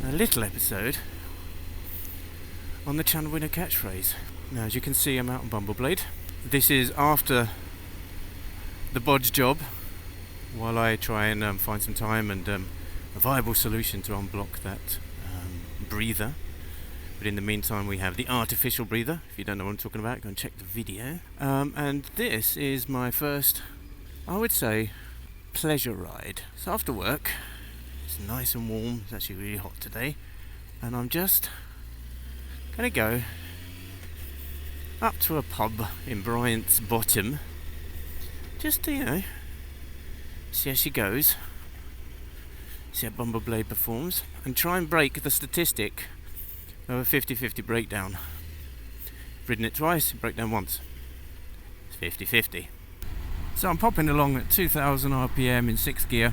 a little episode on the channel winner catchphrase. Now, as you can see, I'm out on BumbleBlade. This is after the bodge job, while I try and find some time and a viable solution to unblock that breather. But in the meantime, we have the artificial breather. If you don't know what I'm talking about, go and check the video. And this is my first, I would say, pleasure ride. So after work, it's nice and warm. It's actually really hot today, and I'm just gonna go up to a pub in Bryant's Bottom, just to, see how she goes, see how BumbleBlade performs, and try and break the statistic of a 50-50 breakdown. Ridden it twice, broke down once. It's 50-50. So I'm popping along at 2000 RPM in 6th gear,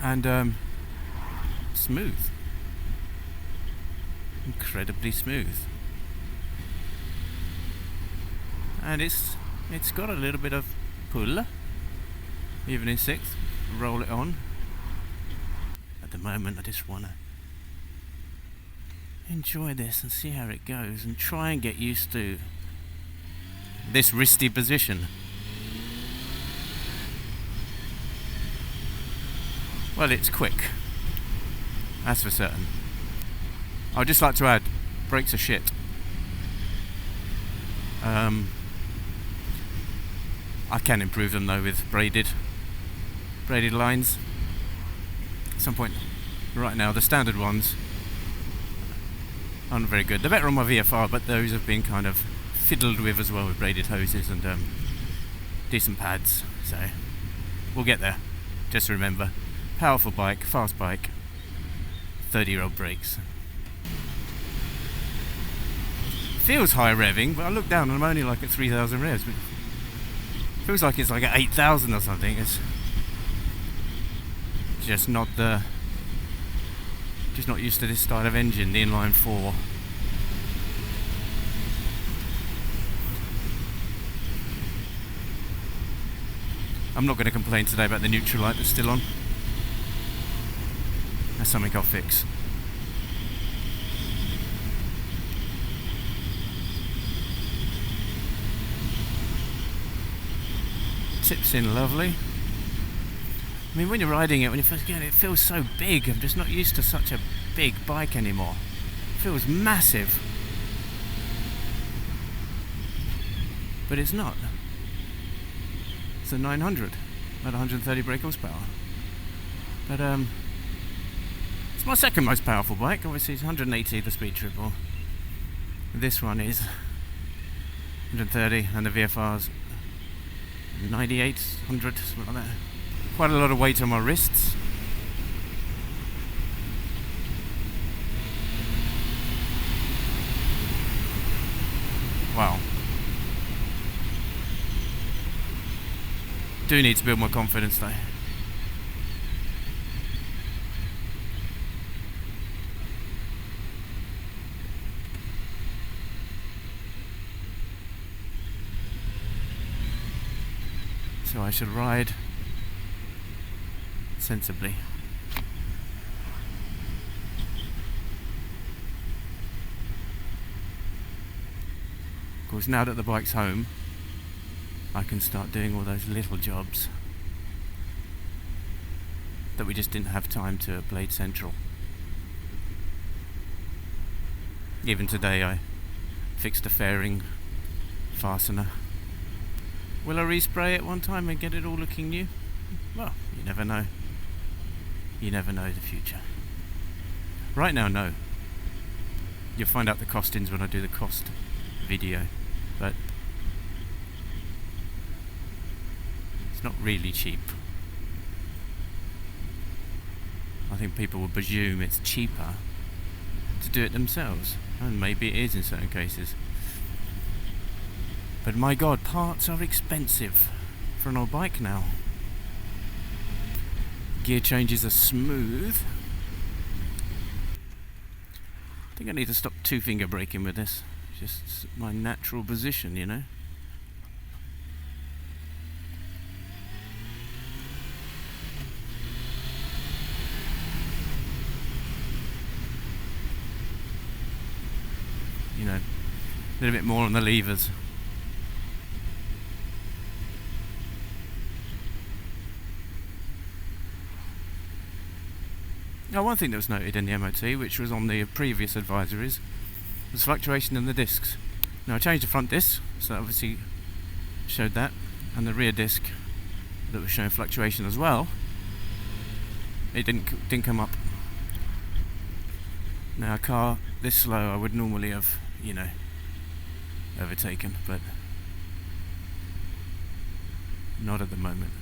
and smooth. Incredibly smooth. And it's got a little bit of pull, even in 6th. Roll it on. At the moment, I just want to enjoy this and see how it goes and try and get used to this wristy position. Well, it's quick, that's for certain. I'd just like to add, brakes are shit. I can improve them though with braided lines at some point. Right now, the standard ones aren't very good. They're better on my VFR, but those have been kind of fiddled with as well with braided hoses and decent pads. So we'll get there. Just remember, powerful bike, fast bike, 30-year-old brakes. Feels high revving, but I look down and I'm only like at 3,000 revs. But feels like it's like at 8,000 or something. It's just not used to this style of engine, the inline 4. I'm not going to complain today about the neutral light that's still on. That's something I'll fix. Tips in lovely. I mean, when you're riding it, when you first get it, it feels so big. I'm just not used to such a big bike anymore. It feels massive. But it's not. It's a 900 at 130 brake horsepower. But it's my second most powerful bike. Obviously, it's 180 the speed triple. This one is 130, and the VFR's 98, 100, something like that. Quite a lot of weight on my wrists. Wow. Do need to build my confidence though. So I should ride sensibly. Of course, now that the bike's home, I can start doing all those little jobs that we just didn't have time to at Blade Central. Even today I fixed a fairing fastener. Will I respray it one time and get it all looking new? Well, you never know. You never know the future. Right now, no. You'll find out the costings when I do the cost video, but it's not really cheap. I think people will presume it's cheaper to do it themselves, and maybe it is in certain cases. But my God, parts are expensive for an old bike now. Gear changes are smooth. I think I need to stop two-finger braking with this. Just my natural position, you know. you know, a little bit more on the levers. Now, one thing that was noted in the MOT, which was on the previous advisories, was fluctuation in the discs. Now I changed the front disc, so that obviously showed that, and the rear disc that was showing fluctuation as well. It didn't come up. Now a car this slow I would normally have, you know, overtaken, but not at the moment.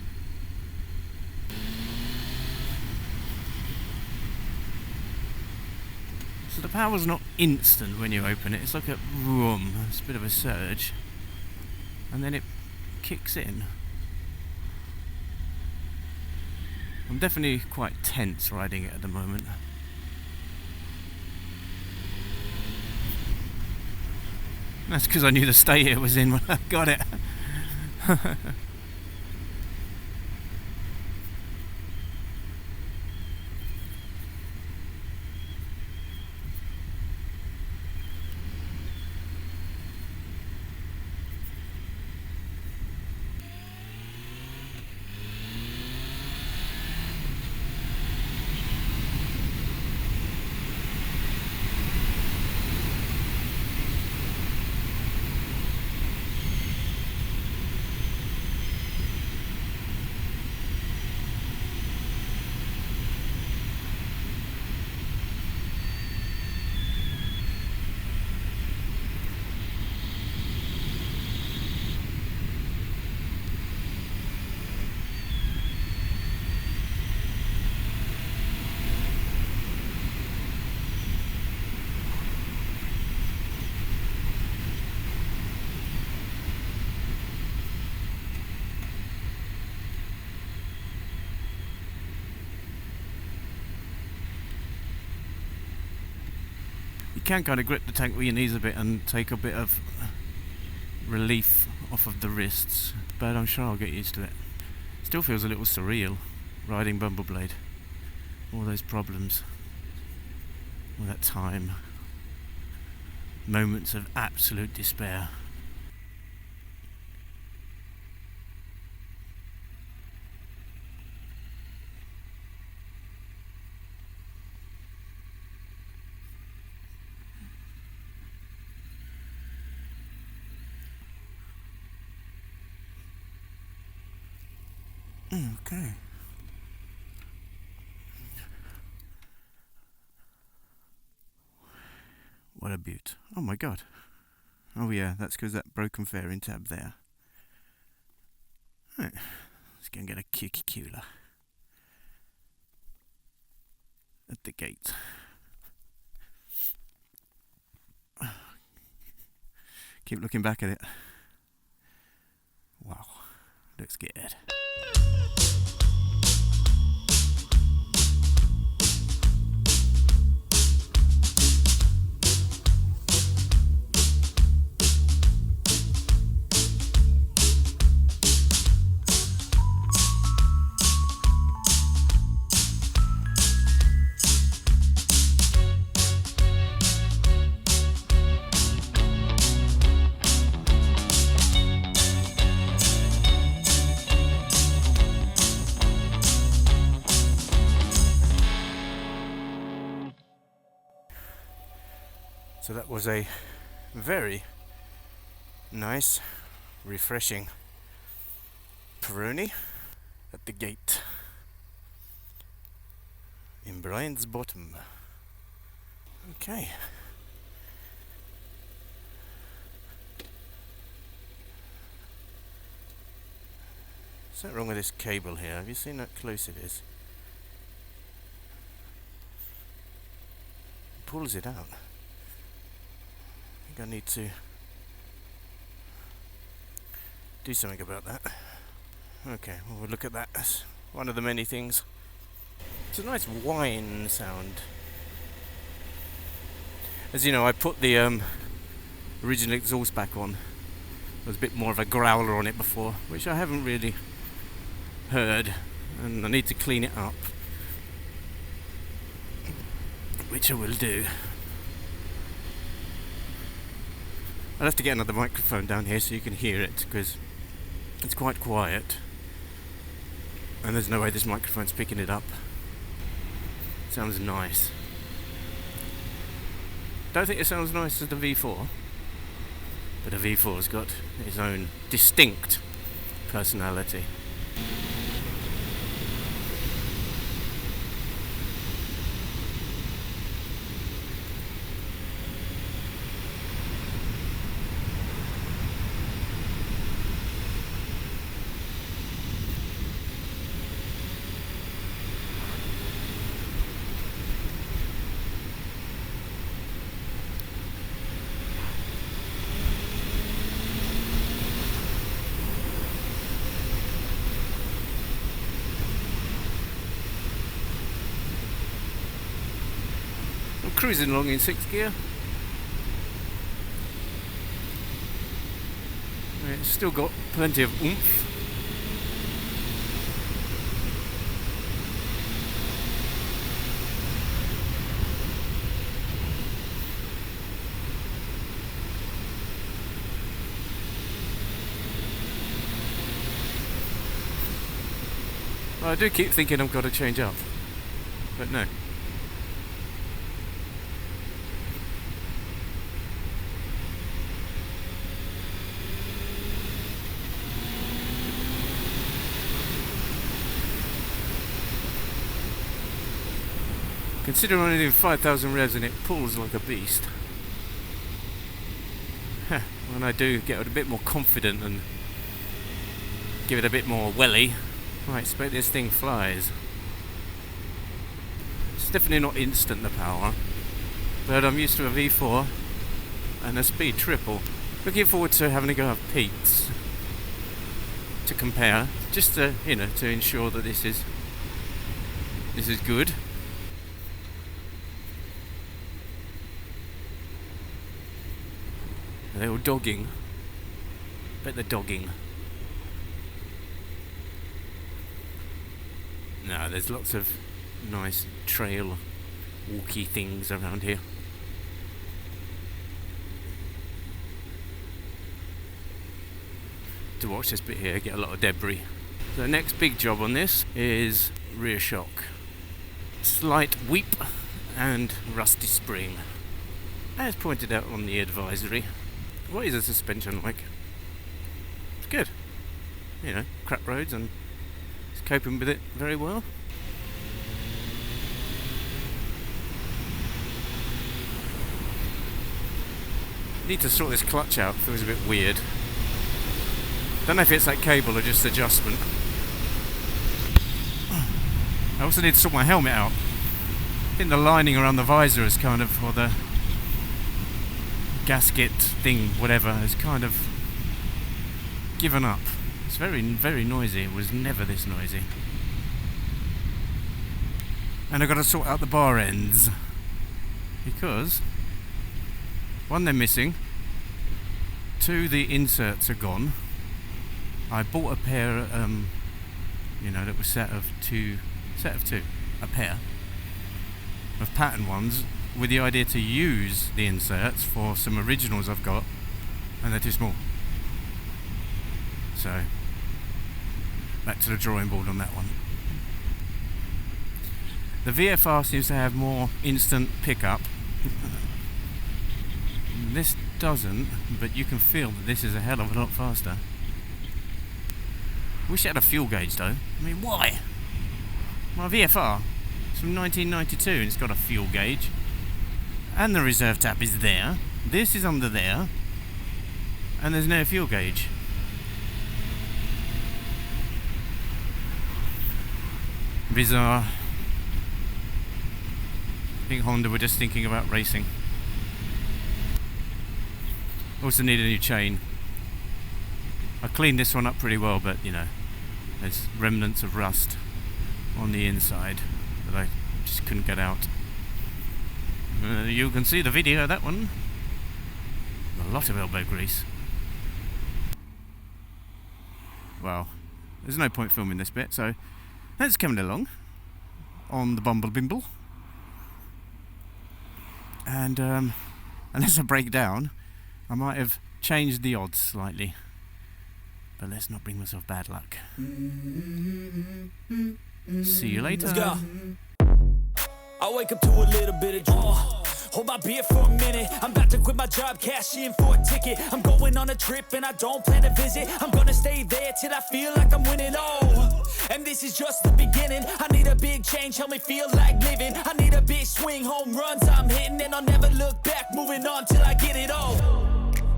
So the power's not instant when you open it, it's like a vroom, it's a bit of a surge, and then it kicks in. I'm definitely quite tense riding it at the moment. That's because I knew the state it was in when I got it. You can kind of grip the tank with your knees a bit and take a bit of relief off of the wrists, but I'm sure I'll get used to it. Still feels a little surreal riding BumbleBlade. All those problems, all that time, moments of absolute despair. Okay. What a beaut. Oh my god. Oh yeah, that's because that broken fairing tab there. Right. Let's go and get a kicky cooler at the gate. Keep looking back at it. Wow. Looks good. So that was a very nice, refreshing Peroni at the gate in Brian's Bottom. Okay. Something wrong with this cable here. Have you seen how close it is? It pulls it out. I think I need to do something about that. Okay, well, we'll look at that as one of the many things. It's a nice whine sound. As you know, I put the original exhaust back on. There was a bit more of a growler on it before, which I haven't really heard, and I need to clean it up, which I will do. I'll have to get another microphone down here so you can hear it, because it's quite quiet and there's no way this microphone's picking it up. It sounds nice. Don't think it sounds nice as the V4, but the V4's got its own distinct personality. Cruising along in 6th gear. It's still got plenty of oomph. Well, I do keep thinking I've got to change up, but no. Consider only doing 5,000 revs and it pulls like a beast. When I do get a bit more confident and give it a bit more welly, I expect this thing flies. It's definitely not instant, the power, but I'm used to a V4 and a speed triple. Looking forward to having to go have peaks to compare, just to, to ensure that this is good. They're all dogging. Bet they're dogging. No, there's lots of nice trail walky things around here. To watch this bit here, get a lot of debris. So the next big job on this is rear shock. Slight weep and rusty spring, as pointed out on the advisory. What is the suspension like? It's good. Crap roads, and it's coping with it very well. Need to sort this clutch out, feels a bit weird. Don't know if it's that cable or just adjustment. I also need to sort my helmet out. I think the lining around the visor is kind of, or the gasket thing, whatever, has kind of given up. It's very, very noisy. It was never this noisy. And I've got to sort out the bar ends, because 1, they're missing, 2, the inserts are gone. I bought a pair, that was set of two, a pair of pattern ones, with the idea to use the inserts for some originals I've got, and they're too small. So, back to the drawing board on that one. The VFR seems to have more instant pickup. This doesn't, but you can feel that this is a hell of a lot faster. Wish it had a fuel gauge though. I mean, why? My VFR, it's from 1992 and it's got a fuel gauge. And the reserve tap is there. This is under there. And there's no fuel gauge. Bizarre. I think Honda were just thinking about racing. Also need a new chain. I cleaned this one up pretty well, but there's remnants of rust on the inside that I just couldn't get out. You can see the video of that one. A lot of elbow grease. Well, there's no point filming this bit, so that's coming along on the BumbleBimble. And unless I break down, I might have changed the odds slightly. But let's not bring myself bad luck. See you later. Let's go. I wake up to a little bit of drama. Hold my beer for a minute. I'm about to quit my job, cash in for a ticket. I'm going on a trip and I don't plan to visit. I'm gonna stay there till I feel like I'm winning. Oh, and this is just the beginning. I need a big change, help me feel like living. I need a big swing, home runs I'm hitting, and I'll never look back, moving on till I get it all.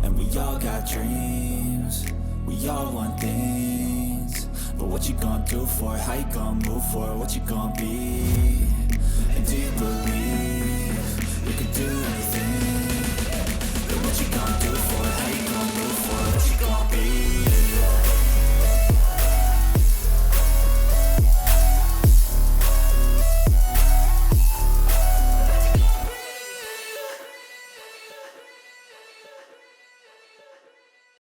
And we all got dreams, we all want things. But what you gonna do for it? How you gonna move for it? What you gonna be? And do you